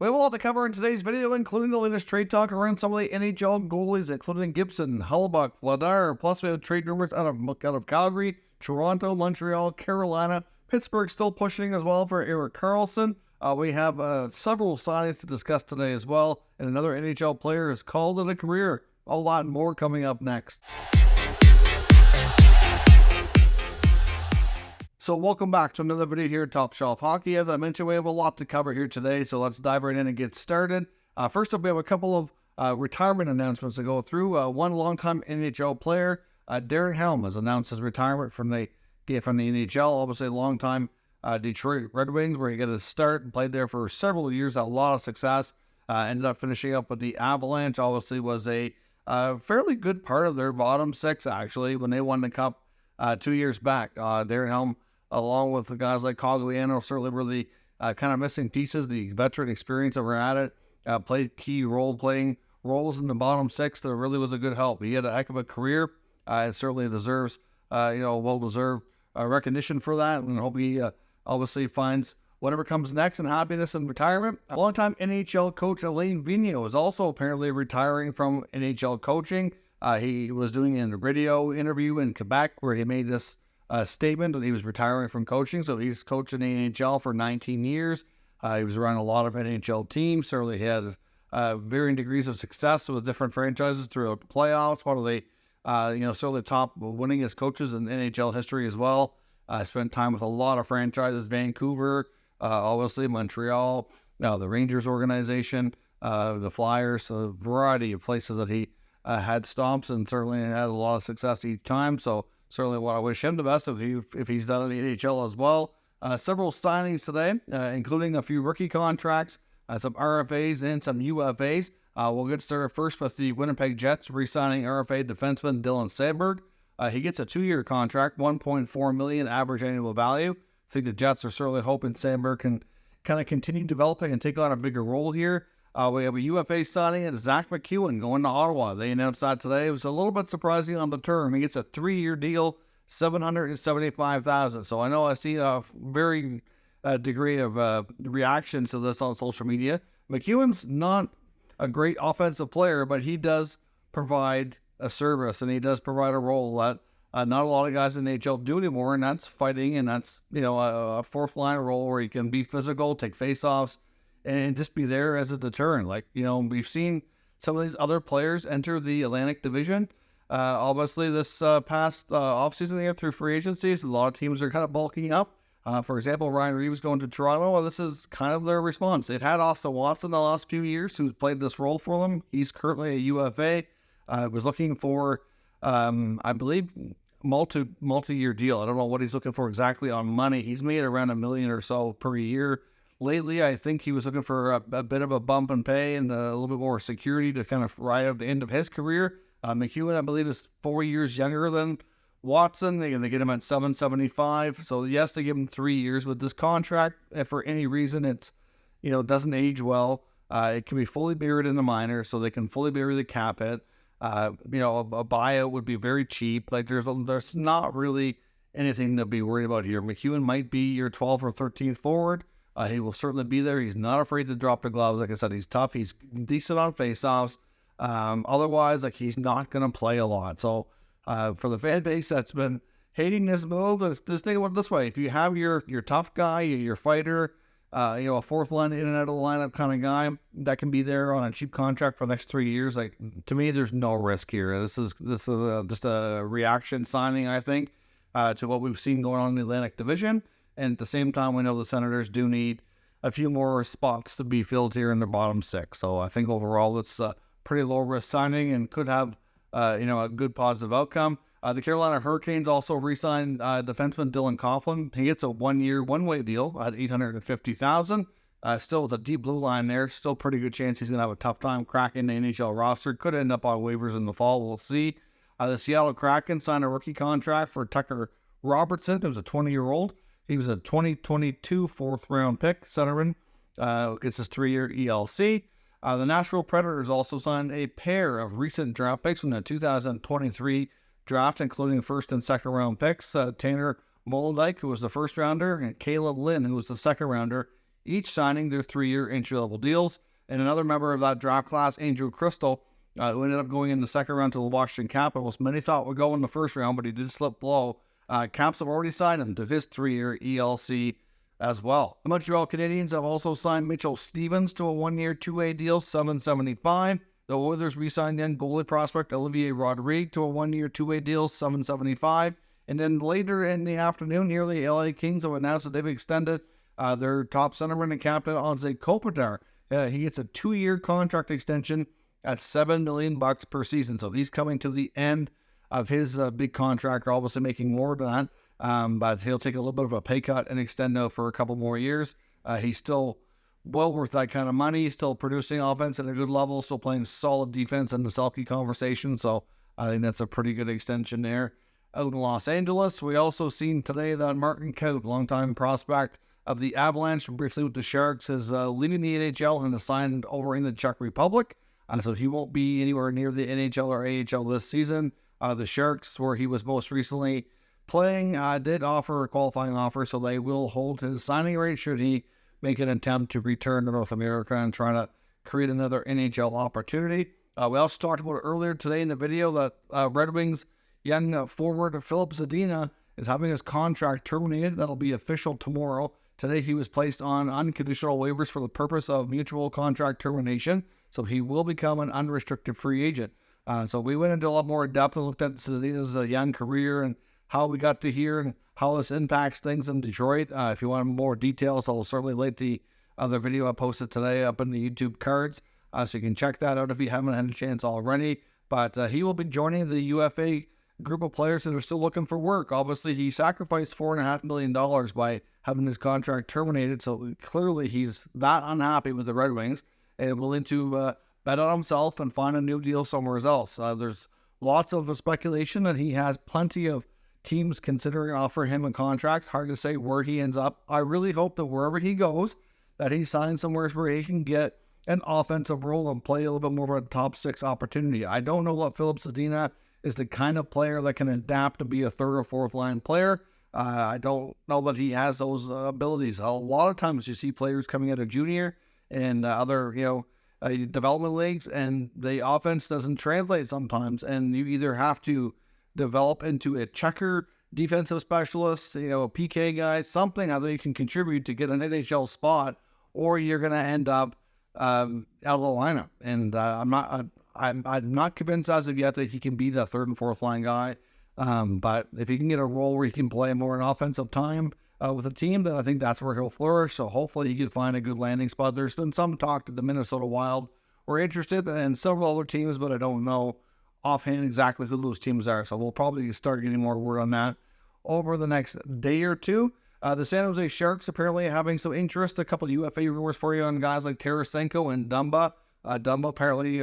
We have a lot to cover in today's video, including the latest trade talk around some of the NHL goalies, including Gibson, Hellebuyck, Vladar. Plus, we have trade rumors out of Calgary, Toronto, Montreal, Carolina, Pittsburgh still pushing as well for Erik Karlsson. We have several signings to discuss today as well, and another NHL player has called it a career. A lot more coming up next. So welcome back to another video here at Top Shelf Hockey. As I mentioned, we have a lot to cover here today, so let's dive right in and get started. First up, we have a couple of retirement announcements to go through. One longtime NHL player, Darren Helm, has announced his retirement from the NHL. Obviously, a longtime Detroit Red Wings, where he got his start and played there for several years, had a lot of success. Ended up finishing up with the Avalanche. Obviously, was a fairly good part of their bottom six, actually, when they won the Cup 2 years back. Darren Helm, along with the guys like Cogliano, certainly were the kind of missing pieces, the veteran experience that were at it, played key role-playing roles in the bottom six. That really was a good help. He had a heck of a career, and certainly deserves, well-deserved recognition for that, and I hope he obviously finds whatever comes next in happiness and retirement. A longtime NHL coach Alain Vigneault is also apparently retiring from NHL coaching. He was doing a radio interview in Quebec where he made this statement that he was retiring from coaching. So he's coached in the NHL for 19 years. He was around a lot of NHL teams. Certainly had varying degrees of success with different franchises throughout the playoffs. One of the, certainly top winningest coaches in NHL history as well. Spent time with a lot of franchises, Vancouver, obviously Montreal, the Rangers organization, the Flyers, a variety of places that he had stops and certainly had a lot of success each time. So certainly want to wish him the best if he's done in the NHL as well. Several signings today, including a few rookie contracts, some RFAs and some UFAs. We'll get started first with the Winnipeg Jets re-signing RFA defenseman Dylan Samberg. He gets a 2-year contract, $1.4 million average annual value. I think the Jets are certainly hoping Samberg can kind of continue developing and take on a bigger role here. We have a UFA signing and Zach MacEwen going to Ottawa. They announced that today. It was a little bit surprising on the term. He gets a 3-year deal, $775,000. So I know I see a very degree of reactions to this on social media. MacEwen's not a great offensive player, but he does provide a service and he does provide a role that not a lot of guys in the NHL do anymore, and that's fighting, and that's a fourth line role where he can be physical, take faceoffs, and just be there as a deterrent. We've seen some of these other players enter the Atlantic Division. Obviously, this past offseason they have through free agencies, a lot of teams are kind of bulking up. For example, Ryan Reeves going to Toronto. Well, this is kind of their response. They've had Austin Watson the last few years, who's played this role for them. He's currently a UFA. Was looking for, I believe, multi-year deal. I don't know what he's looking for exactly on money. He's made around $1 million or so per year. Lately, I think he was looking for a bit of a bump in pay and a little bit more security to kind of ride out the end of his career. MacEwen, I believe, is 4 years younger than Watson. They get him at $775. So yes, they give him 3 years with this contract. If for any reason it's, doesn't age well, it can be fully buried in the minor, so they can fully bury the cap hit. A buyout would be very cheap. There's not really anything to be worried about here. MacEwen might be your 12th or 13th forward. He will certainly be there. He's not afraid to drop the gloves. Like I said, he's tough. He's decent on faceoffs. Otherwise, he's not going to play a lot. So for the fan base that's been hating this move, just think about it this way. If you have your tough guy, your fighter, a fourth line in and out of the lineup kind of guy that can be there on a cheap contract for the next 3 years, to me, there's no risk here. This is just a reaction signing, I think, to what we've seen going on in the Atlantic Division. And at the same time, we know the Senators do need a few more spots to be filled here in the bottom six. So I think overall it's a pretty low-risk signing and could have, a good positive outcome. The Carolina Hurricanes also re-signed defenseman Dylan Coughlin. He gets a 1-year, one-way deal at $850,000. Still with a deep blue line there. Still pretty good chance he's going to have a tough time cracking the NHL roster. Could end up on waivers in the fall. We'll see. The Seattle Kraken signed a rookie contract for Tucker Robertson, who's a 20-year-old. He was a 2022 fourth-round pick, centerman. Gets his 3-year ELC. The Nashville Predators also signed a pair of recent draft picks from the 2023 draft, including first and second round picks. Tanner Molodike, who was the first rounder, and Caleb Lynn, who was the second rounder each signing their 3-year entry-level deals. And another member of that draft class, Andrew Crystal, who ended up going in the second round to the Washington Capitals. Many thought would go in the first round, but he did slip below. Caps have already signed him to his 3-year ELC as well. The Montreal Canadiens have also signed Mitchell Stevens to a 1-year 2A deal, $775. The Oilers re-signed young goalie prospect Olivier Rodrigue to a 1-year 2A deal, $775. And then later in the afternoon, here the LA Kings have announced that they've extended their top centerman and captain, Alain Kopitar. He gets a 2-year contract extension at $7 million per season. So he's coming to the end of his big contract, obviously making more than that. But he'll take a little bit of a pay cut and extend now for a couple more years. He's still well worth that kind of money. He's still producing offense at a good level, still playing solid defense in the Selke conversation. So I think that's a pretty good extension there. Out in Los Angeles, we also seen today that Martin Kaut, longtime prospect of the Avalanche, briefly with the Sharks, is leaving the NHL and assigned over in the Czech Republic. So he won't be anywhere near the NHL or AHL this season. The Sharks, where he was most recently playing, did offer a qualifying offer, so they will hold his signing rate should he make an attempt to return to North America and try to create another NHL opportunity. We also talked about earlier today in the video that Red Wings young forward Filip Zadina is having his contract terminated. That'll be official tomorrow. Today he was placed on unconditional waivers for the purpose of mutual contract termination, so he will become an unrestricted free agent. So we went into a lot more depth and looked at Zadina's young career and how we got to here and how this impacts things in Detroit. If you want more details, I'll certainly link the other video I posted today up in the YouTube cards, so you can check that out if you haven't had a chance already. But he will be joining the UFA group of players that are still looking for work. Obviously, he sacrificed $4.5 million by having his contract terminated, so clearly he's that unhappy with the Red Wings and willing to bet on himself and find a new deal somewhere else. There's lots of speculation that he has plenty of teams considering offering him a contract. Hard to say where he ends up. I really hope that wherever he goes, that he signs somewhere where he can get an offensive role and play a little bit more of a top 6 opportunity. I don't know that Filip Zadina is the kind of player that can adapt to be a 3rd or 4th line player. I don't know that he has those abilities. A lot of times you see players coming out of junior and other, development leagues, and the offense doesn't translate sometimes, and you either have to develop into a checker, defensive specialist, a PK guy, something that you can contribute to get an NHL spot, or you're going to end up out of the lineup. And I'm not convinced as of yet that he can be the 3rd and 4th line guy. But if he can get a role where he can play more in offensive time with a team, then I think that's where he'll flourish. So hopefully he can find a good landing spot. There's been some talk that the Minnesota Wild were interested and several other teams, but I don't know offhand exactly who those teams are. So we'll probably start getting more word on that over the next day or two. The San Jose Sharks apparently having some interest. A couple of UFA rumors for you on guys like Tarasenko and Dumba. Dumba apparently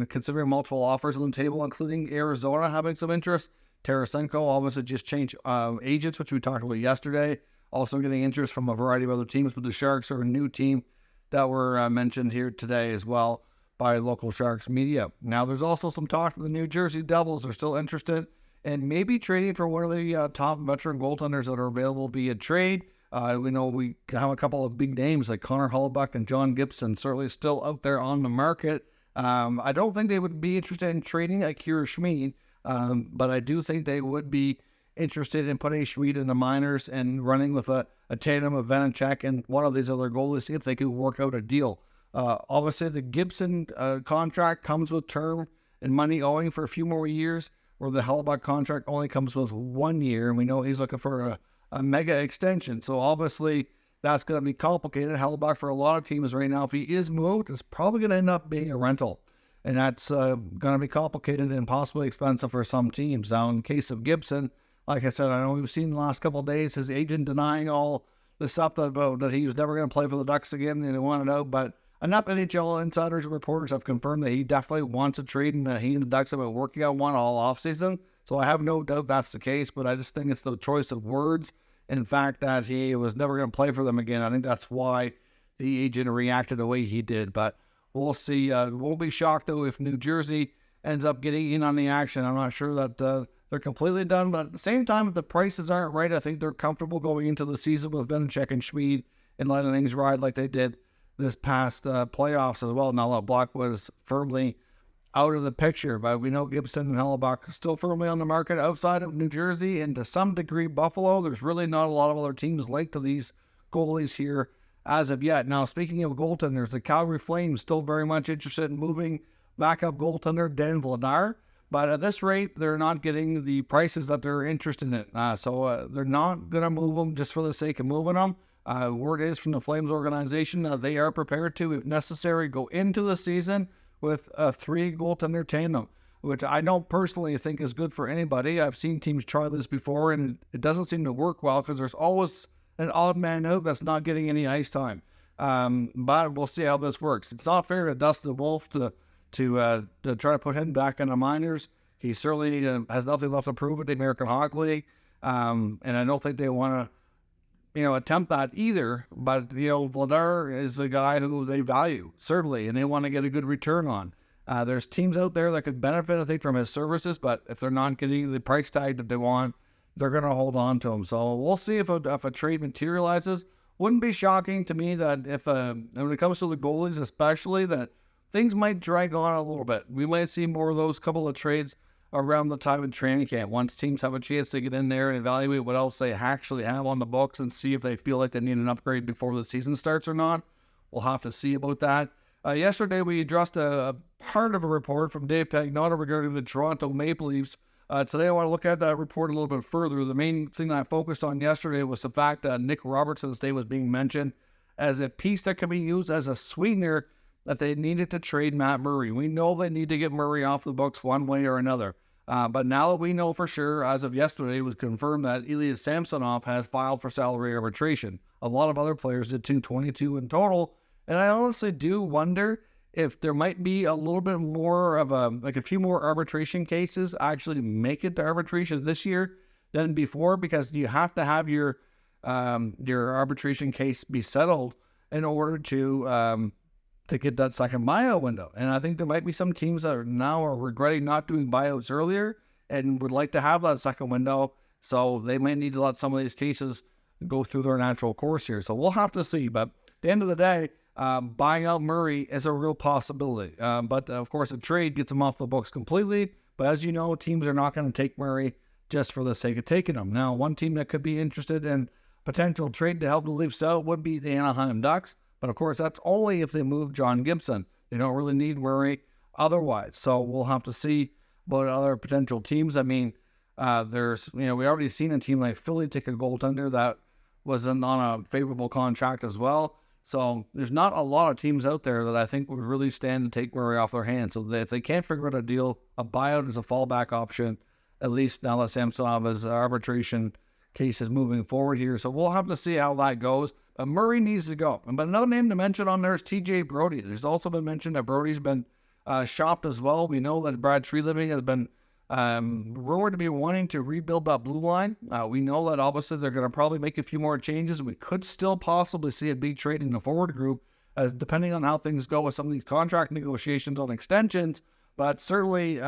considering multiple offers on the table, including Arizona having some interest. Tarasenko obviously just changed agents, which we talked about yesterday. Also getting interest from a variety of other teams, but the Sharks are a new team that were mentioned here today as well by local Sharks media. Now, there's also some talk that the New Jersey Devils are still interested in maybe trading for one of the top veteran goaltenders that are available via trade. We know we have a couple of big names like Connor Hellebuyck and John Gibson, certainly still out there on the market. I don't think they would be interested in trading Akira Schmid, but I do think they would be interested in putting Schmid in the minors and running with a tandem of Vanacek and one of these other goalies, see if they could work out a deal. Obviously, the Gibson contract comes with term and money owing for a few more years, where the Hellebuyck contract only comes with 1 year, and we know he's looking for a mega extension. So obviously, that's going to be complicated. Hellebuyck, for a lot of teams right now, if he is moved, it's probably going to end up being a rental. And that's going to be complicated and possibly expensive for some teams. Now, in the case of Gibson, like I said, I know we've seen the last couple of days his agent denying all the stuff that he was never going to play for the Ducks again and he wanted out. But enough NHL insiders and reporters have confirmed that he definitely wants a trade, and he and the Ducks have been working on one all offseason. So I have no doubt that's the case, but I just think it's the choice of words. In fact, that he was never going to play for them again. I think that's why the agent reacted the way he did. But we'll see. Won't be shocked, though, if New Jersey ends up getting in on the action. I'm not sure that they're completely done, but at the same time, if the prices aren't right, I think they're comfortable going into the season with Vanacek and Schmid and letting things ride like they did this past playoffs as well. Now that Blackwood is firmly out of the picture, but we know Gibson and Hellebuyck are still firmly on the market outside of New Jersey and to some degree Buffalo. There's really not a lot of other teams linked to these goalies here as of yet. Now, speaking of goaltenders, the Calgary Flames still very much interested in moving backup goaltender Dan Vladar, but at this rate, they're not getting the prices that they're interested in. So they're not going to move them just for the sake of moving them. Word is from the Flames organization they are prepared to, if necessary, go into the season with a 3-goaltender tandem, which I don't personally think is good for anybody. I've seen teams try this before, and it doesn't seem to work well because there's always an odd man out that's not getting any ice time. But we'll see how this works. It's not fair to Dustin Wolf to try to put him back in the minors. He certainly has nothing left to prove at the American Hockey League, and I don't think they want to attempt that either. But, Vladar is a guy who they value, certainly, and they want to get a good return on. There's teams out there that could benefit, I think, from his services, but if they're not getting the price tag that they want, they're going to hold on to him. So we'll see if a trade materializes. Wouldn't be shocking to me that if, when it comes to the goalies especially, that things might drag on a little bit. We might see more of those couple of trades around the time of training camp, once teams have a chance to get in there and evaluate what else they actually have on the books and see if they feel like they need an upgrade before the season starts or not. We'll have to see about that. Yesterday, we addressed a part of a report from Dave Pagnotta regarding the Toronto Maple Leafs. Today, I want to look at that report a little bit further. The main thing that I focused on yesterday was the fact that Nick Robertson's name was being mentioned as a piece that can be used as a sweetener that they needed to trade Matt Murray. We know they need to get Murray off the books one way or another. But now that we know for sure, as of yesterday, it was confirmed that Ilya Samsonov has filed for salary arbitration. A lot of other players did too, 22 in total. And I honestly do wonder if there might be a little bit more of a few more arbitration cases actually make it to arbitration this year than before, because you have to have your arbitration case be settled in order to get that second buyout window. And I think there might be some teams that are regretting not doing buyouts earlier and would like to have that second window. So they might need to let some of these cases go through their natural course here. So we'll have to see. But at the end of the day, buying out Murray is a real possibility. But of course, a trade gets him off the books completely. But as you know, teams are not going to take Murray just for the sake of taking him. Now, one team that could be interested in potential trade to help the Leafs out would be the Anaheim Ducks. But of course, that's only if they move John Gibson. They don't really need Murray otherwise. So we'll have to see about other potential teams. I mean, there's, we already seen a team like Philly take a goaltender that wasn't on a favorable contract as well. So there's not a lot of teams out there that I think would really stand to take Murray off their hands. So if they can't figure out a deal, a buyout is a fallback option, at least now that Samsonov's arbitration case is moving forward here. So we'll have to see how that goes. Murray needs to go. But another name to mention on there is TJ Brodie. There's also been mentioned that Brodie's been shopped as well. We know that Brad Treliving has been rumored to be wanting to rebuild that blue line. We know that obviously they're going to probably make a few more changes. We could still possibly see a big trade in the forward group, as depending on how things go with some of these contract negotiations on extensions. But certainly,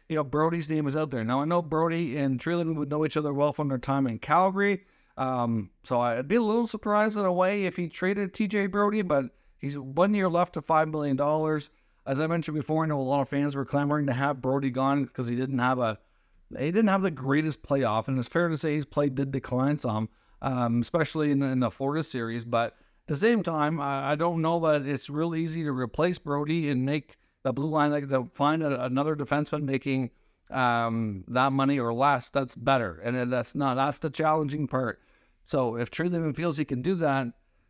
Brodie's name is out there. Now, I know Brodie and Treliving would know each other well from their time in Calgary. So I'd be a little surprised in a way if he traded TJ Brodie, but he's 1 year left to $5 million. As I mentioned before, I know a lot of fans were clamoring to have Brodie gone because he didn't have the greatest playoff, and it's fair to say his play did decline some, especially in the Florida series. But at the same time, I don't know that it's real easy to replace Brodie and make the blue line, like to find another defenseman making that money or less. That's better, and that's the challenging part. So if Treliving feels he can do that,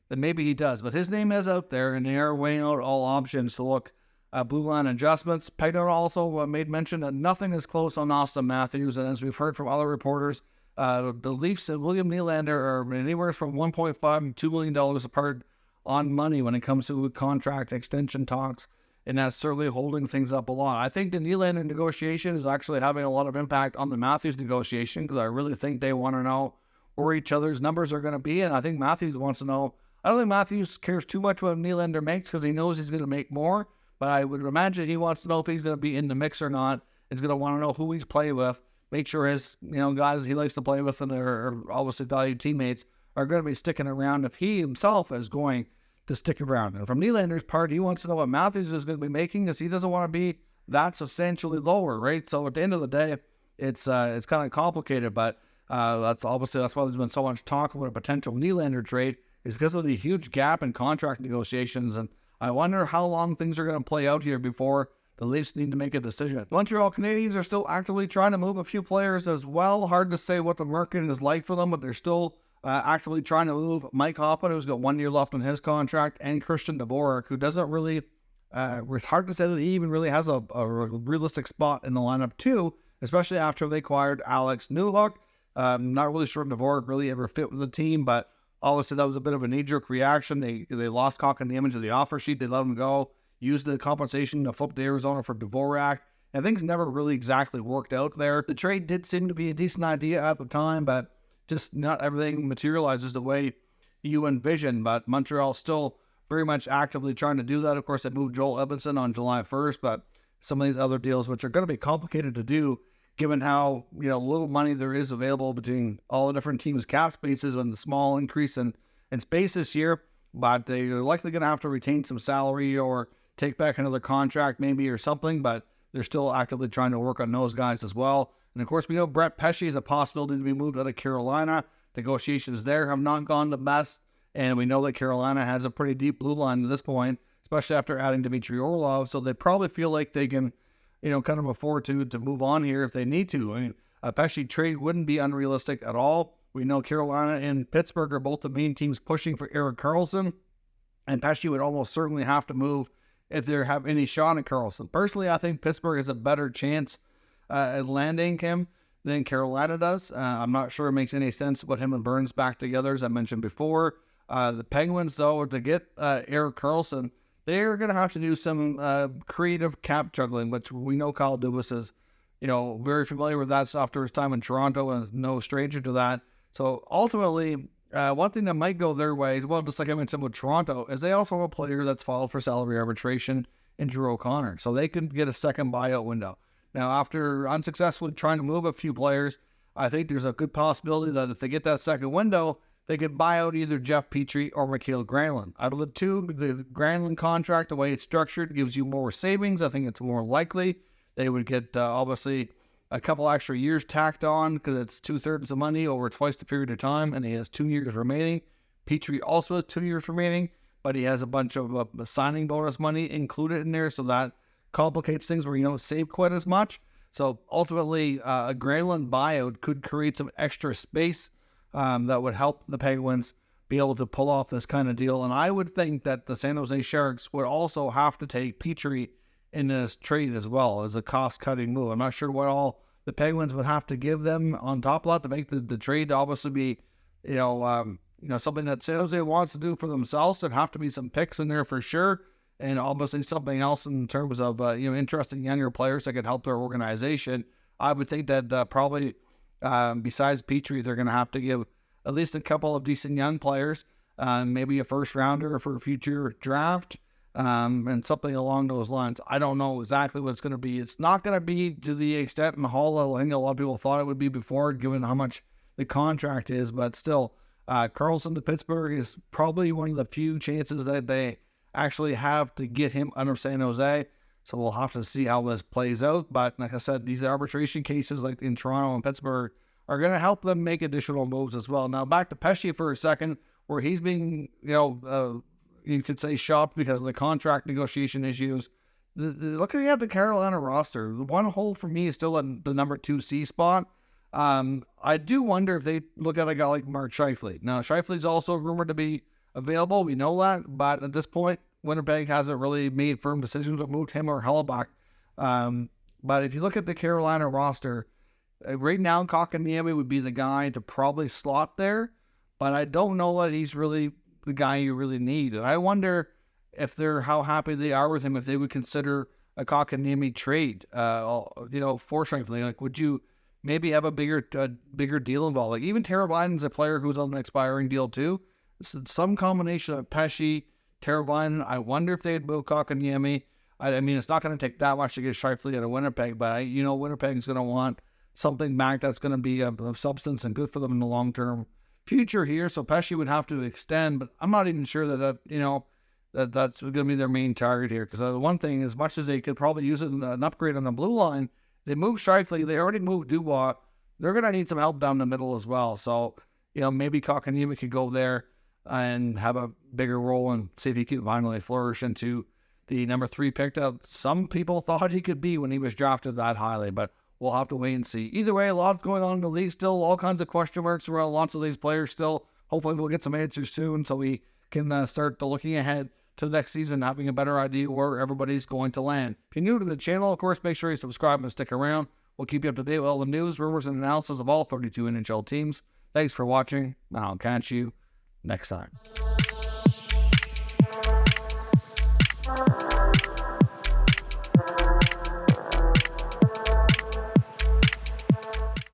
then maybe he does. But his name is out there, and they are weighing out all options to look at blue line adjustments. Pagnotta also made mention that nothing is close on Austin Matthews, and as we've heard from other reporters, the Leafs and William Nylander are anywhere from $1.5 to $2 million apart on money when it comes to contract extension talks, and that's certainly holding things up a lot. I think the Nylander negotiation is actually having a lot of impact on the Matthews negotiation, because I really think they want to know where each other's numbers are going to be, and I think Matthews wants to know. I don't think Matthews cares too much what Nylander makes, because he knows he's going to make more, but I would imagine he wants to know if he's going to be in the mix or not. He's going to want to know who he's playing with, make sure his guys he likes to play with and are obviously valued teammates are going to be sticking around if he himself is going to stick around. And from Nylander's part, he wants to know what Matthews is going to be making, because he doesn't want to be that substantially lower, right? So at the end of the day, it's kind of complicated, but that's why there's been so much talk about a potential Nylander trade, is because of the huge gap in contract negotiations. And I wonder how long things are going to play out here before the Leafs need to make a decision. Montreal Canadiens are still actively trying to move a few players as well. Hard to say what the market is like for them, but they're still actively trying to move Mike Hoffman, who's got 1 year left on his contract, and Christian Dufour, who doesn't really, it's hard to say that he even really has a realistic spot in the lineup too, especially after they acquired Alex Newhook. Not really sure Dufour really ever fit with the team, but obviously that was a bit of a knee-jerk reaction. They lost Kotkaniemi to the offer sheet. They let him go, used the compensation to flip to Arizona for Dvorak, and things never really exactly worked out there. The trade did seem to be a decent idea at the time, but just not everything materializes the way you envision. But Montreal still very much actively trying to do that. Of course, they moved Joel Edmondson on July 1st, but some of these other deals, which are going to be complicated to do, given how little money there is available between all the different teams' cap spaces and the small increase in space this year. But they're likely going to have to retain some salary or take back another contract maybe or something, but they're still actively trying to work on those guys as well. And of course, we know Brett Pesce is a possibility to be moved out of Carolina. Negotiations there have not gone the best, and we know that Carolina has a pretty deep blue line at this point, especially after adding Dmitry Orlov, so they probably feel like they can kind of afford to move on here if they need to. I mean, a Pesce trade wouldn't be unrealistic at all. We know Carolina and Pittsburgh are both the main teams pushing for Erik Karlsson, and Pesce would almost certainly have to move if they have any shot at Karlsson. Personally, I think Pittsburgh has a better chance at landing him than Carolina does. I'm not sure it makes any sense to put him and Burns back together, as I mentioned before. The Penguins, though, to get Erik Karlsson, they're going to have to do some creative cap juggling, which we know Kyle Dubas is, very familiar with that after his time in Toronto and is no stranger to that. So ultimately, one thing that might go their way, as well, just like I mentioned with Toronto, is they also have a player that's filed for salary arbitration in Drew O'Connor. So they could get a second buyout window. Now, after unsuccessfully trying to move a few players, I think there's a good possibility that if they get that second window, they could buy out either Jeff Petrie or Mikael Granlund. Out of the two, the Granlund contract, the way it's structured, gives you more savings. I think it's more likely they would get, obviously, a couple extra years tacked on because it's 2/3 of money over twice the period of time, and he has 2 years remaining. Petrie also has 2 years remaining, but he has a bunch of signing bonus money included in there, so that complicates things where you don't save quite as much. So ultimately, a Granlund buyout could create some extra space that would help the Penguins be able to pull off this kind of deal. And I would think that the San Jose Sharks would also have to take Petrie in this trade as well as a cost-cutting move. I'm not sure what all the Penguins would have to give them on top of that to make the trade to obviously be, something that San Jose wants to do for themselves. There'd have to be some picks in there for sure, and obviously something else in terms of interesting younger players that could help their organization. I would think that probably besides Petrie, they're going to have to give at least a couple of decent young players, maybe a first rounder for a future draft. And something along those lines. I don't know exactly what it's going to be. It's not going to be to the extent and haul I think a lot of people thought it would be before, given how much the contract is. But still, Karlsson to Pittsburgh is probably one of the few chances that they actually have to get him out of San Jose. So we'll have to see how this plays out. But like I said, these arbitration cases like in Toronto and Pittsburgh are going to help them make additional moves as well. Now back to Pesce for a second, where he's being, you could say shopped because of the contract negotiation issues. Looking at the Carolina roster, the one hole for me is still in the number 2C spot. I do wonder if they look at a guy like Mark Scheifele. Now, Scheifele's also rumored to be available. We know that. But at this point, Winnipeg hasn't really made firm decisions to move him or Hellebuyck. But if you look at the Carolina roster, right now, Kotkaniemi would be the guy to probably slot there. But I don't know that he's really the guy you really need. And I wonder if how happy they are with him, if they would consider a Kotkaniemi trade, for Scheifele. Like, would you maybe have a bigger deal involved? Like, even Teravainen's a player who's on an expiring deal too. So some combination of Pesce, Teravainen. I wonder if they'd move Kotkaniemi. I mean, it's not going to take that much to get Scheifele out of Winnipeg, but Winnipeg's going to want something back that's going to be of substance and good for them in the long-term future here, so Pesce would have to extend, but I'm not even sure that's going to be their main target here. Because one thing, as much as they could probably use it in an upgrade on the blue line, they moved Shifley, they already moved Dubois. They're going to need some help down the middle as well. So, maybe Kotkaniemi could go there and have a bigger role and see if he could finally flourish into the number 3 pick that some people thought he could be when he was drafted that highly, but we'll have to wait and see. Either way, lots going on in the league still, all kinds of question marks around lots of these players still. Hopefully we'll get some answers soon so we can start looking ahead to the next season, having a better idea where everybody's going to land. If you're new to the channel, of course, make sure you subscribe and stick around. We'll keep you up to date with all the news, rumors, and analysis of all 32 NHL teams. Thanks for watching, and I'll catch you next time.